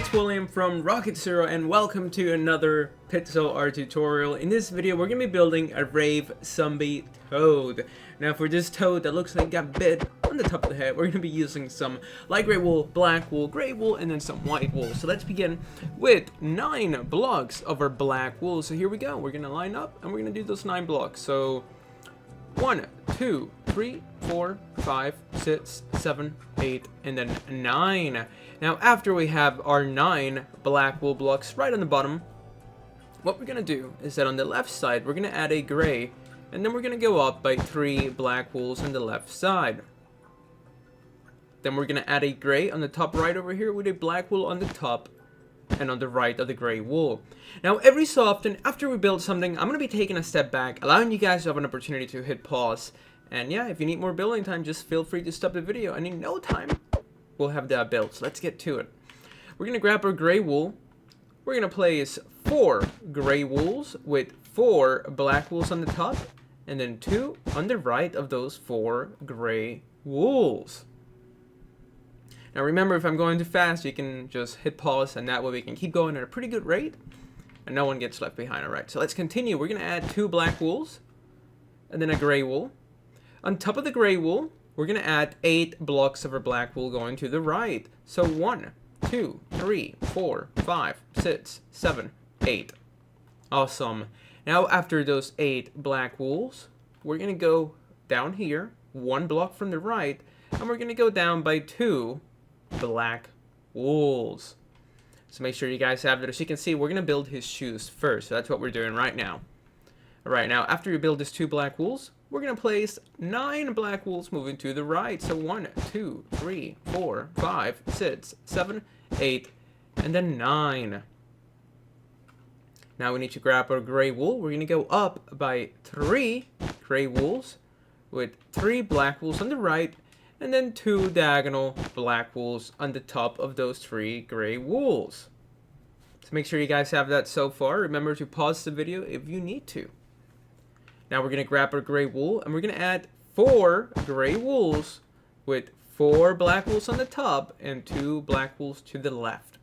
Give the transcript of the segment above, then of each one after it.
it's William from Rocket Zero and welcome to another pixel art tutorial. In this video we're going to be building a Rave zombie toad. Now for this toad that looks like it got bit on the top of the head, we're going to be using some light gray wool, black wool, gray wool, and then some white wool. So let's begin with 9 blocks of our black wool. So here we go, we're going to line up and we're going to do those 9 blocks. So 1, 2, 3, 4, 5, 6, 7, 8, and then 9. Now, after we have our 9 black wool blocks right on the bottom, what we're going to do is that on the left side, we're going to add a gray, and then we're going to go up by 3 black wools on the left side. Then we're going to add a gray on the top right over here with a black wool on the top and on the right of the gray wool. Now, every so often, after we build something, I'm going to be taking a step back, allowing you guys to have an opportunity to hit pause. And yeah, if you need more building time, just feel free to stop the video, and in no time, we'll have that built. So let's get to it. We're going to grab our gray wool. We're going to place 4 gray wools with 4 black wools on the top, and then 2 on the right of those 4 gray wools. Now remember, if I'm going too fast, you can just hit pause, and that way we can keep going at a pretty good rate, and no one gets left behind. Alright, so let's continue. We're going to add 2 black wools, and then a gray wool. On top of the gray wool, we're going to add 8 blocks of our black wool going to the right. So 1, 2, 3, 4, 5, 6, 7, 8. Awesome. Now after those 8 black wools, we're going to go down here, 1 block from the right, and we're going to go down by 2 black wools. So make sure you guys have that. As you can see, we're going to build his shoes first. So that's what we're doing right now. Alright, now after you build these 2 black wools, we're going to place 9 black wools moving to the right. So 1, 2, 3, 4, 5, 6, 7, 8, and then 9. Now we need to grab our gray wool. We're going to go up by 3 gray wools with 3 black wools on the right, and then 2 diagonal black wools on the top of those 3 gray wools. So make sure you guys have that so far. Remember to pause the video if you need to. Now we're going to grab our gray wool, and we're going to add 4 gray wools with 4 black wools on the top and 2 black wools to the left.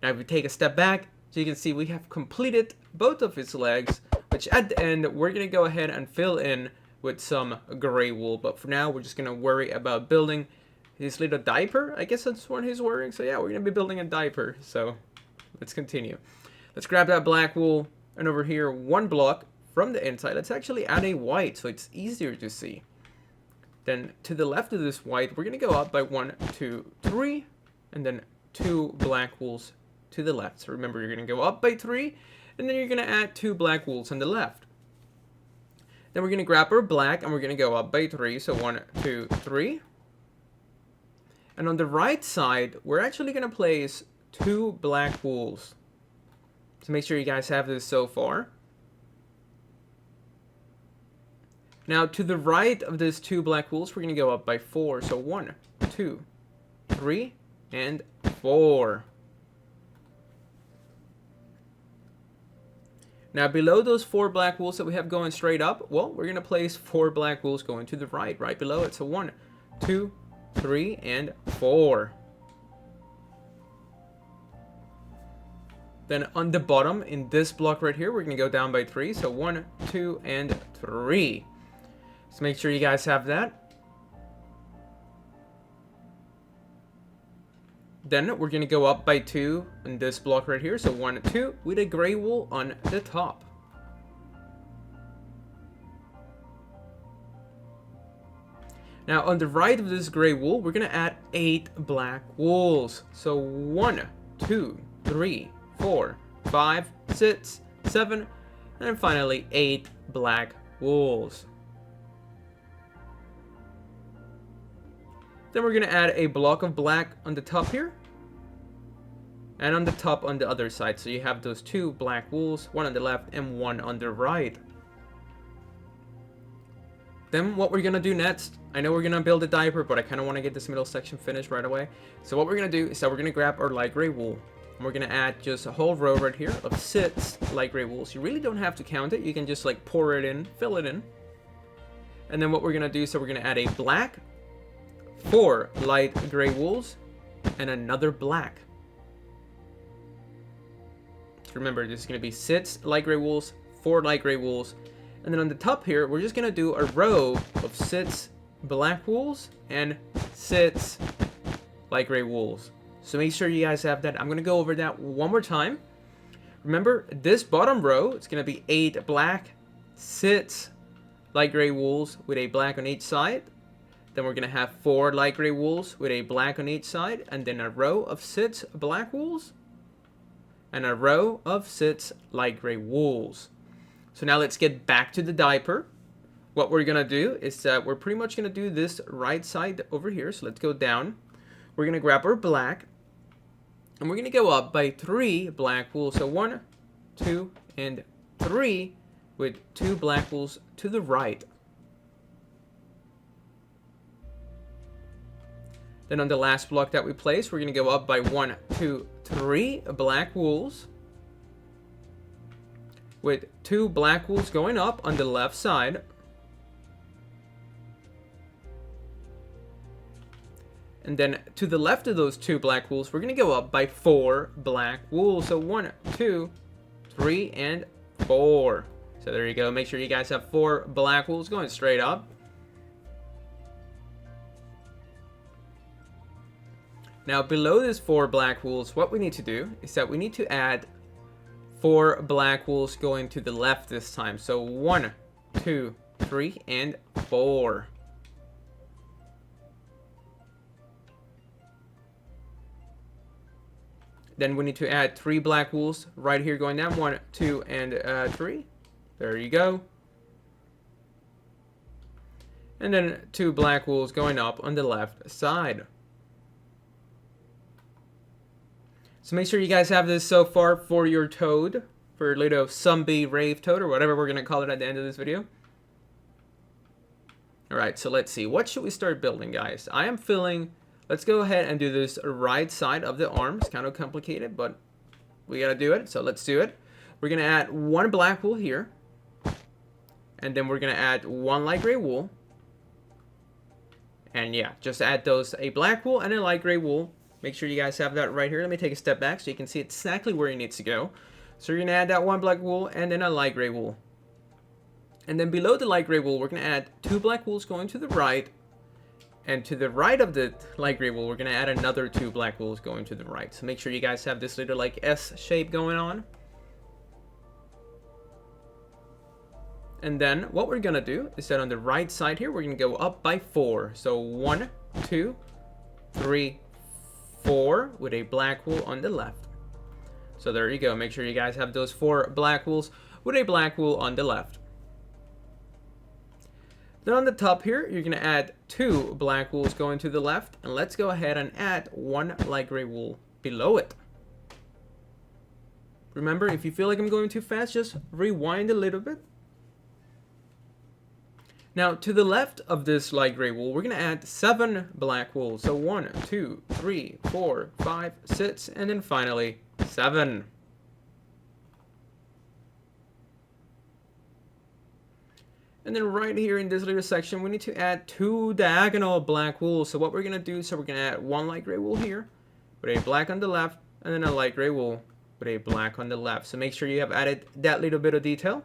Now if we take a step back, so you can see we have completed both of his legs, which at the end we're going to go ahead and fill in with some gray wool. But for now, we're just going to worry about building his little diaper. I guess that's what he's wearing. So yeah, we're going to be building a diaper. So let's continue. Let's grab that black wool, and over here, 1 block from the inside, let's actually add a white so it's easier to see. Then to the left of this white, we're going to go up by 1, 2, 3, and then 2 black wools to the left. So remember, you're going to go up by 3, and then you're going to add 2 black wools on the left. Then we're going to grab our black, and we're going to go up by 3. So 1, 2, 3. And on the right side, we're actually going to place 2 black wools. So make sure you guys have this so far. Now to the right of these 2 black wools, we're going to go up by 4. So 1, 2, 3, and 4. Now below those 4 black wools that we have going straight up, well, we're going to place 4 black wools going to the right below it. So 1, 2, 3, and 4. Then on the bottom, in this block right here, we're going to go down by 3. So 1, 2, and 3. So make sure you guys have that. Then we're going to go up by 2 in this block right here. So 1, 2 with a gray wool on the top. Now on the right of this gray wool, we're going to add 8 black wools. So 1, 2, 3, 4, 5, 6, 7, and then finally 8 black wools. Then we're going to add a block of black on the top here, and on the top on the other side. So you have those 2 black wools, 1 on the left and 1 on the right. Then what we're going to do next, I know we're going to build a diaper, but I kind of want to get this middle section finished right away. So what we're going to do is that we're going to grab our light gray wool, and we're going to add just a whole row right here of 6 light gray wools. You really don't have to count it. You can just like pour it in, fill it in. And then what we're going to do is that we're going to add a black, 4 light gray wools, and another black. Remember, this is going to be 6 light gray wools, 4 light gray wools. And then on the top here, we're just going to do a row of 6 black wools and 6 light gray wools. So make sure you guys have that. I'm going to go over that one more time. Remember, this bottom row, it's going to be 8 black, 6 light gray wools with a black on each side. Then we're going to have 4 light gray wools with a black on each side. And then a row of 6 black wools. And a row of 6 light gray wools. So now let's get back to the diaper. What we're going to do is that we're pretty much going to do this right side over here. So let's go down. We're going to grab our black. And we're going to go up by 3 black wools. So 1, 2, and 3 with 2 black wools to the right. Then on the last block that we place, we're going to go up by 1, 2, 3 black wools. With 2 black wools going up on the left side. And then to the left of those 2 black wools, we're going to go up by 4 black wools. So 1, 2, 3, and 4. So there you go. Make sure you guys have 4 black wools going straight up. Now below these 4 black wools, what we need to do is that we need to add 4 black wools going to the left this time. So 1, 2, 3, and 4. Then we need to add 3 black wools right here going down. 1, 2, and 3. There you go. And then 2 black wools going up on the left side. So make sure you guys have this so far for your toad. For your little zombie rave toad, or whatever we're going to call it at the end of this video. Alright, so let's see. What should we start building, guys? I am feeling... Let's go ahead and do this right side of the arm. It's kind of complicated, but we got to do it. So let's do it. We're going to add 1 black wool here. And then we're going to add 1 light gray wool. And yeah, just add those, a black wool and a light gray wool. Make sure you guys have that right here. Let me take a step back so you can see exactly where it needs to go. So you're going to add that 1 black wool and then a light gray wool. And then below the light gray wool, we're going to add 2 black wools going to the right. And to the right of the light gray wool, we're going to add another 2 black wools going to the right. So make sure you guys have this little like S shape going on. And then what we're going to do is that on the right side here, we're going to go up by 4. So 1, 2, 3, 4 with a black wool on the left. So there you go. Make sure you guys have those 4 black wools with a black wool on the left. Then on the top here, you're going to add 2 black wools going to the left. And let's go ahead and add 1 light gray wool below it. Remember, if you feel like I'm going too fast, just rewind a little bit. Now, to the left of this light gray wool, we're going to add 7 black wool. So 1, 2, 3, 4, 5, 6, and then finally 7. And then right here in this little section, we need to add 2 diagonal black wool. So what we're going to do, so we're going to add 1 light gray wool here with a black on the left, and then a light gray wool with a black on the left. So make sure you have added that little bit of detail.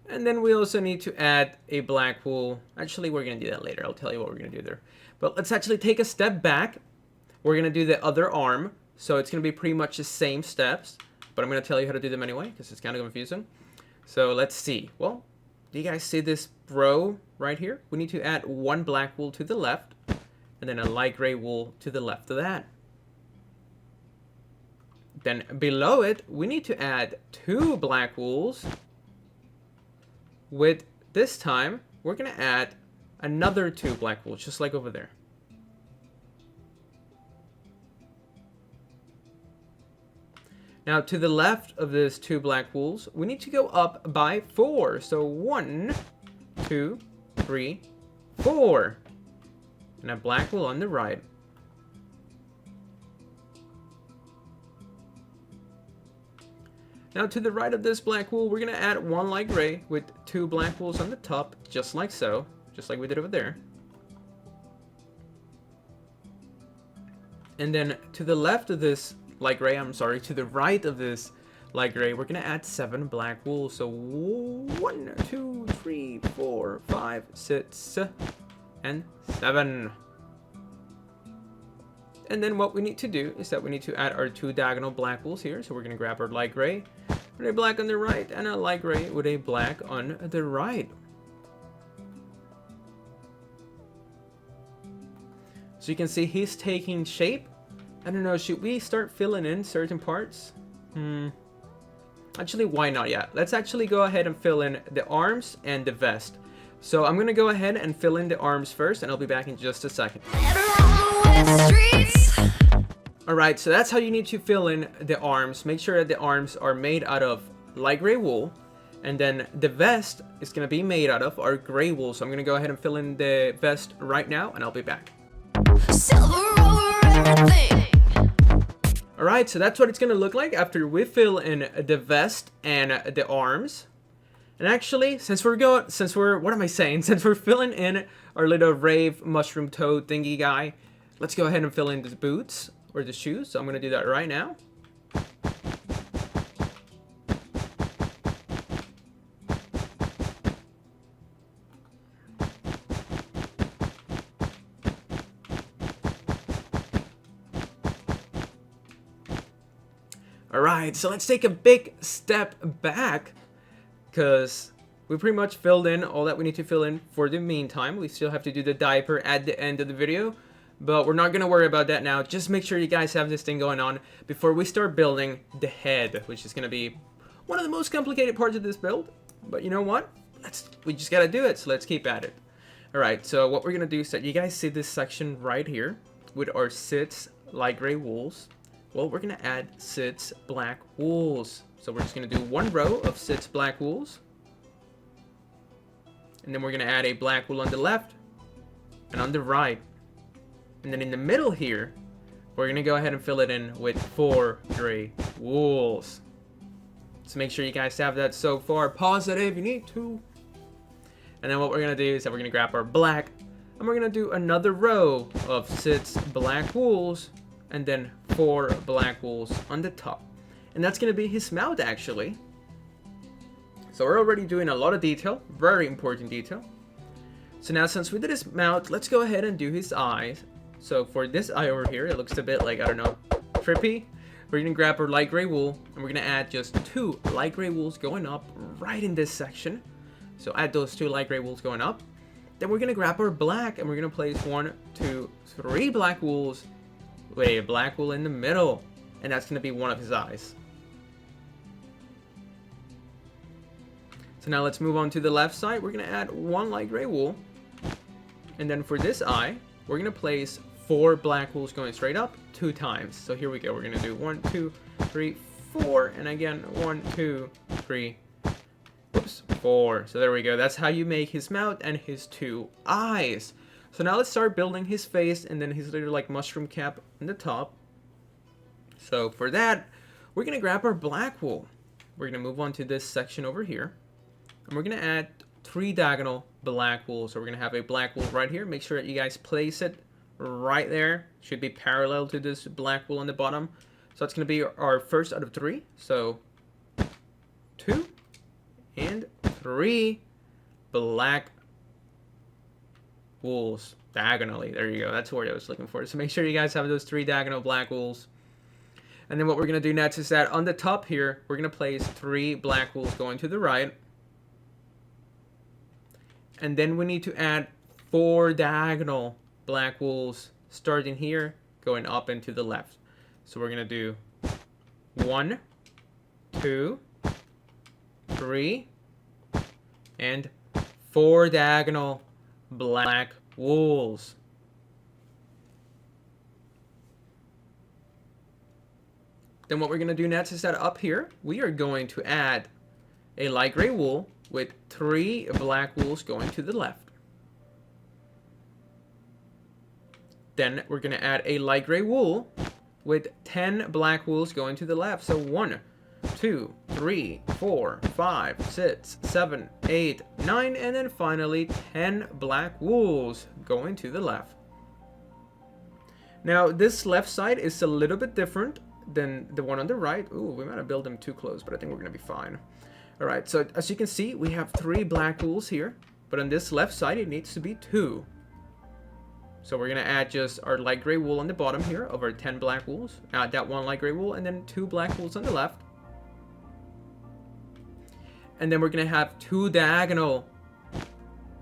And then we also need to add a black wool. Actually, we're going to do that later. I'll tell you what we're going to do there. But let's actually take a step back. We're going to do the other arm. So it's going to be pretty much the same steps. But I'm going to tell you how to do them anyway, because it's kind of confusing. So let's see. Well, do you guys see this row right here? We need to add 1 black wool to the left, and then a light gray wool to the left of that. Then below it, we need to add 2 black wools. With this time, we're going to add another 2 black wools, just like over there. Now, to the left of this 2 black wools, we need to go up by 4. So 1, 2, 3, 4. And a black wool on the right. Now, to the right of this black wool, we're going to add 1 light gray with 2 black wools on the top, just like so. Just like we did over there. And then to the left of this light gray, I'm sorry, to the right of this light gray, we're gonna add 7 black wool. So 1, 2, 3, 4, 5, 6, and 7. And then what we need to do is that we need to add our 2 diagonal black wools here. So we're gonna grab our light gray with a black on the right and a light gray with a black on the right. So you can see he's taking shape. I don't know, should we start filling in certain parts? Actually, why not yet? Let's actually go ahead and fill in the arms and the vest. So I'm gonna go ahead and fill in the arms first, and I'll be back in just a second. Alright, so that's how you need to fill in the arms. Make sure that the arms are made out of light gray wool. And then the vest is gonna be made out of our gray wool. So I'm gonna go ahead and fill in the vest right now, and I'll be back. Alright, so that's what it's gonna look like after we fill in the vest and the arms. And actually, since we're filling in our little Rave mushroom toad thingy guy, let's go ahead and fill in the boots or the shoes. So I'm gonna do that right now. Alright, so let's take a big step back, because we pretty much filled in all that we need to fill in for the meantime. We still have to do the diaper at the end of the video, but we're not going to worry about that now. Just make sure you guys have this thing going on before we start building the head, which is going to be one of the most complicated parts of this build. But you know what? We just got to do it, so let's keep at it. Alright, so what we're going to do is that you guys see this section right here with our 6 light gray wools. Well, we're going to add 6 black wools. So we're just going to do 1 row of 6 black wools. And then we're going to add a black wool on the left and on the right. And then in the middle here, we're going to go ahead and fill it in with 4 gray wools. So make sure you guys have that so far. Pause it if you need to. And then what we're going to do is that we're going to grab our black, and we're going to do another row of 6 black wools. And then 4 black wools on the top. And that's going to be his mouth, actually. So we're already doing a lot of detail. Very important detail. So now, since we did his mouth, let's go ahead and do his eyes. So for this eye over here, it looks a bit like, I don't know, trippy. We're going to grab our light gray wool, and we're going to add just 2 light gray wools going up right in this section. So add those 2 light gray wools going up. Then we're going to grab our black, and we're going to place 1, 2, 3 black wools with a black wool in the middle, and that's going to be one of his eyes. So now let's move on to the left side. We're going to add 1 light gray wool, and then for this eye, we're going to place 4 black wools going straight up 2 times. So here we go. We're going to do 1, 2, 3, 4, and again 1, 2, 3, 4. So there we go. That's how you make his mouth and his 2 eyes. So now let's start building his face and then his little like mushroom cap on the top. So for that, we're going to grab our black wool. We're going to move on to this section over here. And we're going to add 3 diagonal black wool. So we're going to have a black wool right here. Make sure that you guys place it right there. Should be parallel to this black wool on the bottom. So that's going to be our first out of 3. So 2 and 3 black wools diagonally. There you go. That's the word I was looking for. So make sure you guys have those 3 diagonal black wools. And then what we're going to do next is that on the top here, we're going to place 3 black wools going to the right. And then we need to add 4 diagonal black wools starting here, going up and to the left. So we're going to do 1, 2, 3, and 4 diagonal black wools. Then what we're going to do next is that up here, we are going to add a light gray wool with 3 black wools going to the left. Then we're going to add a light gray wool with 10 black wools going to the left. So 1, 2, 3, 4, 5, 6, 7, 8, 9, and then finally 10 black wools going to the left. Now, this left side is a little bit different than the one on the right. Ooh, we might have built them too close, but I think we're going to be fine. All right, so as you can see, we have 3 black wools here, but on this left side, it needs to be 2. So we're going to add just our light gray wool on the bottom here of our 10 black wools. Add that 1 light gray wool, and then 2 black wools on the left. And then we're going to have 2 diagonal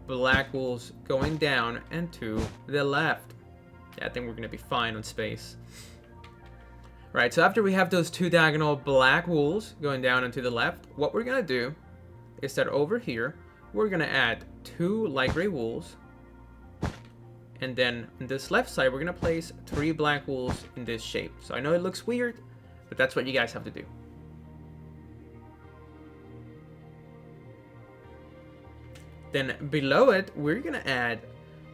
black wools going down and to the left. Yeah, I think we're going to be fine on space. Right, so after we have those 2 diagonal black wools going down and to the left, what we're going to do is that over here, we're going to add 2 light gray wools. And then on this left side, we're going to place 3 black wools in this shape. So I know it looks weird, but that's what you guys have to do. Then below it, we're going to add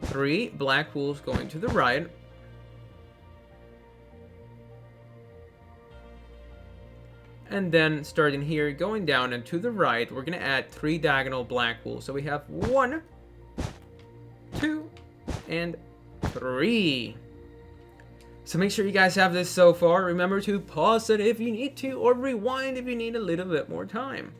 3 black wools going to the right. And then starting here, going down and to the right, we're going to add 3 diagonal black wools. So we have 1, 2, and 3. So make sure you guys have this so far. Remember to pause it if you need to, or rewind if you need a little bit more time.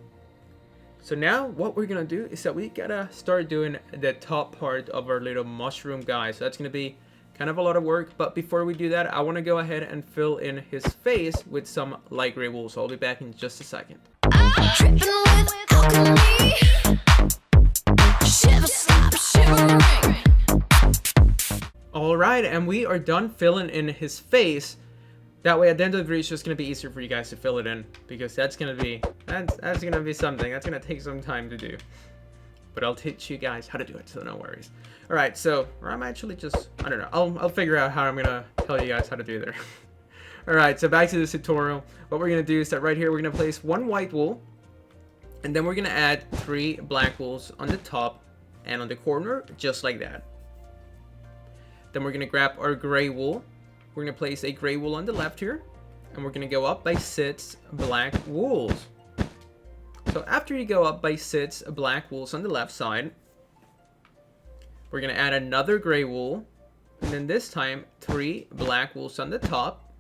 So now what we're going to do is that we got to start doing the top part of our little mushroom guy. So that's going to be kind of a lot of work, but before we do that, I want to go ahead and fill in his face with some light gray wool. So I'll be back in just a second. Alright, and we are done filling in his face. That way at the end of the video, it's just going to be easier for you guys to fill it in, because that's going to be something. That's going to take some time to do. But I'll teach you guys how to do it, so no worries. Alright, so, or I'm actually just, I don't know, I'll figure out how I'm going to tell you guys how to do there. Alright, so back to this tutorial. What we're going to do is that right here, we're going to place 1 white wool, and then we're going to add 3 black wools on the top and on the corner, just like that. Then we're going to grab our gray wool. We're going to place a gray wool on the left here, and we're going to go up by 6 black wools. So after you go up by 6 black wools on the left side, we're going to add another gray wool, and then this time 3 black wools on the top.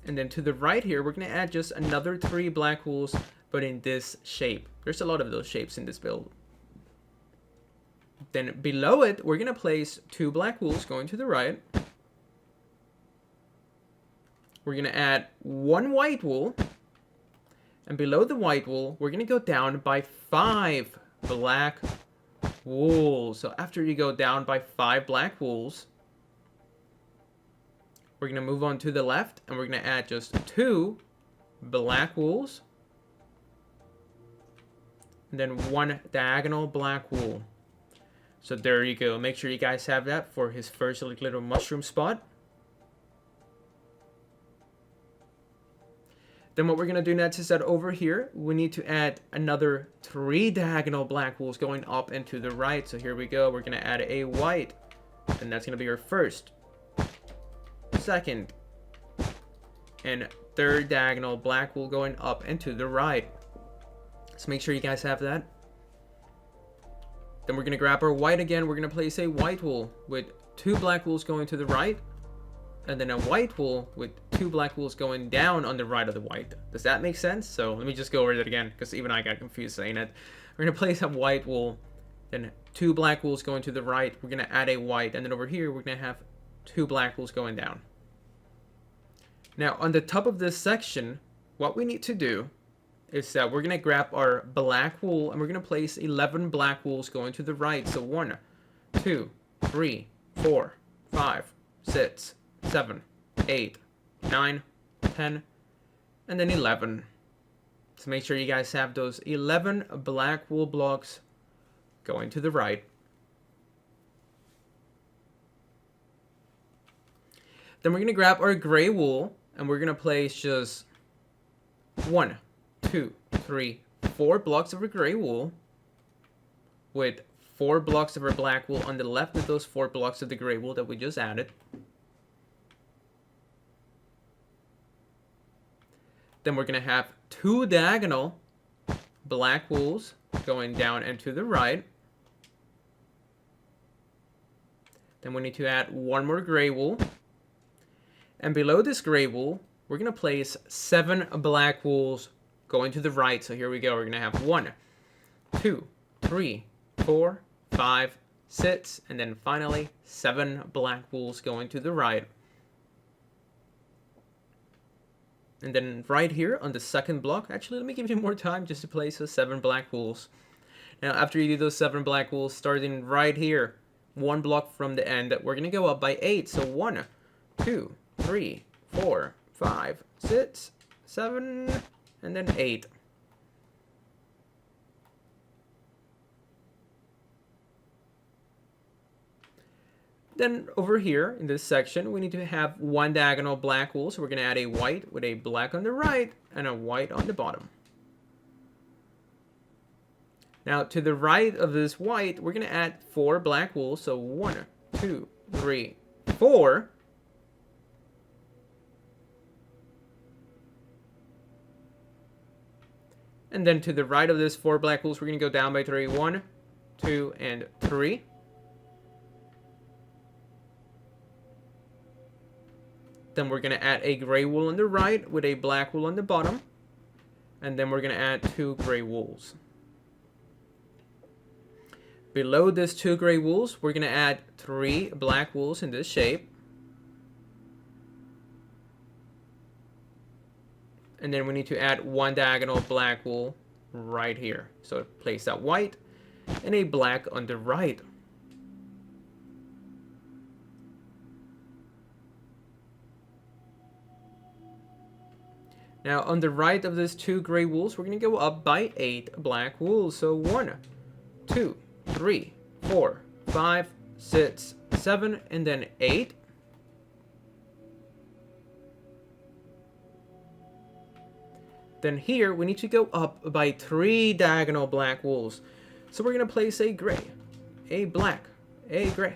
And then to the right here, we're going to add just another 3 black wools, but in this shape. There's a lot of those shapes in this build. Then below it, we're going to place 2 black wools going to the right. We're going to add 1 white wool. And below the white wool, we're going to go down by 5 black wools. So after you go down by 5 black wools, we're going to move on to the left, and we're going to add just 2 black wools. And then 1 diagonal black wool. So there you go. Make sure you guys have that for his first little mushroom spot. Then what we're going to do next is that over here, we need to add another 3 diagonal black wools going up and to the right. So here we go. We're going to add a white. And that's going to be our first, second, and third diagonal black wool going up and to the right. So make sure you guys have that. Then we're going to grab our white again. We're going to place a white wool with 2 black wools going to the right. And then a white wool with 2 black wools going down on the right of the white. Does that make sense? So let me just go over that again, because even I got confused saying it. We're going to place a white wool, then 2 black wools going to the right. We're going to add a white. And then over here, we're going to have 2 black wools going down. Now, on the top of this section, what we need to do is that we're going to grab our black wool, and we're going to place 11 black wools going to the right. So 1, 2, 3, 4, 5, 6, 7, 8, 9, 10, and then 11. So make sure you guys have those 11 black wool blocks going to the right. Then we're going to grab our gray wool, and we're going to place just 1, 2, 3, 4 blocks of our gray wool with 4 blocks of our black wool on the left of those 4 blocks of the gray wool that we just added. Then we're going to have 2 diagonal black wools going down and to the right. Then we need to add one more gray wool. And below this gray wool, we're going to place 7 black wools going to the right. So here we go. We're going to have 1, 2, 3, 4, 5, 6, and then finally 7 black wools going to the right. And then right here on the second block, actually let me give you more time just to place those 7 black wools. Now after you do those 7 black wools, starting right here, 1 block from the end, we're going to go up by 8. So 1, 2, 3, 4, 5, 6, 7, and then 8. Then over here in this section, we need to have 1 diagonal black wool. So we're going to add a white with a black on the right and a white on the bottom. Now to the right of this white, we're going to add 4 black wool. So 1, 2, 3, 4. And then to the right of this 4 black wools, we're going to go down by 3. 1, 2, and 3. Then we're going to add a gray wool on the right with a black wool on the bottom. And then we're going to add 2 gray wools. Below this 2 gray wools, we're going to add 3 black wools in this shape. And then we need to add 1 diagonal black wool right here. So place that white and a black on the right. Now on the right of these 2 gray wools, we're going to go up by 8 black wools. So 1, 2, 3, 4, 5, 6, 7, and then 8. Then here, we need to go up by 3 diagonal black wools. So we're going to place a gray, a black, a gray,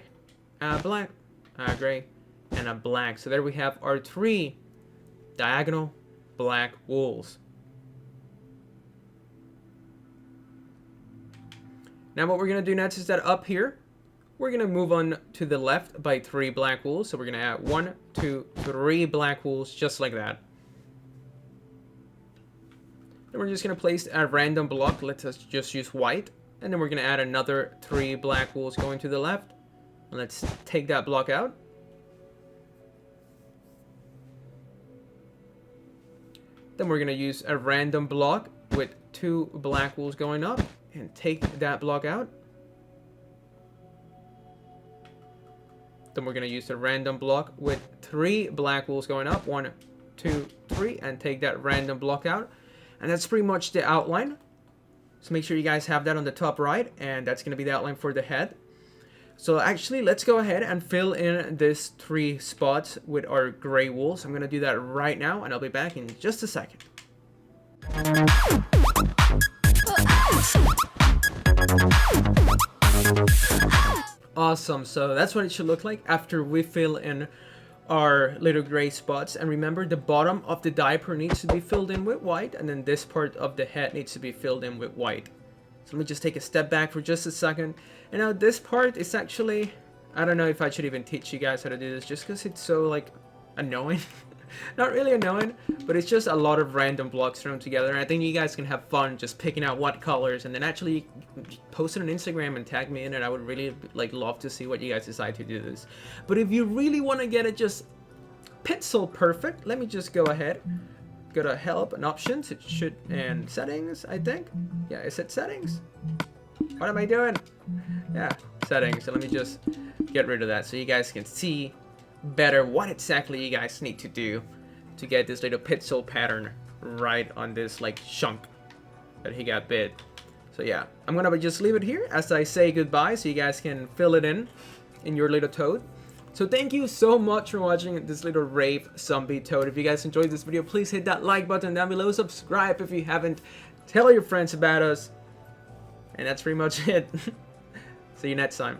a black, a gray, and a black. So there we have our 3 diagonal black wools. Now what we're going to do next is that up here, we're going to move on to the left by 3 black wools. So we're going to add 1, 2, 3 black wools just like that. Then we're just going to place a random block. Let's just use white. And then we're going to add another 3 black wools going to the left. And let's take that block out. Then we're going to use a random block with 2 black wools going up and take that block out. Then we're going to use a random block with 3 black wools going up. 1, 2, 3, and take that random block out. And that's pretty much the outline. So make sure you guys have that on the top right, and that's going to be the outline for the head. So actually, let's go ahead and fill in these 3 spots with our gray wool. So I'm going to do that right now, and I'll be back in just a second. Awesome, so that's what it should look like after we fill in our little gray spots. And remember, the bottom of the diaper needs to be filled in with white, and then this part of the head needs to be filled in with white. So let me just take a step back for just a second. And now this part is actually, I don't know if I should even teach you guys how to do this just because it's so like annoying. Not really annoying, but it's just a lot of random blocks thrown together. And I think you guys can have fun just picking out what colors and then actually post it on Instagram and tag me in it. I would really love to see what you guys decide to do this. But if you really want to get it just pixel perfect, let me just go ahead. Go to help and options. It should, and settings, I think. Yeah, is it settings? What am I doing? Yeah, settings. So let me just get rid of that so you guys can see better what exactly you guys need to do to get this little pixel pattern right on this chunk that he got bit. So yeah, I'm gonna just leave it here as I say goodbye so you guys can fill it in your little toad. So thank you so much for watching this little Rave zombie toad. If you guys enjoyed this video, please hit that like button down below, subscribe if you haven't, tell your friends about us, and that's pretty much it. See you next time.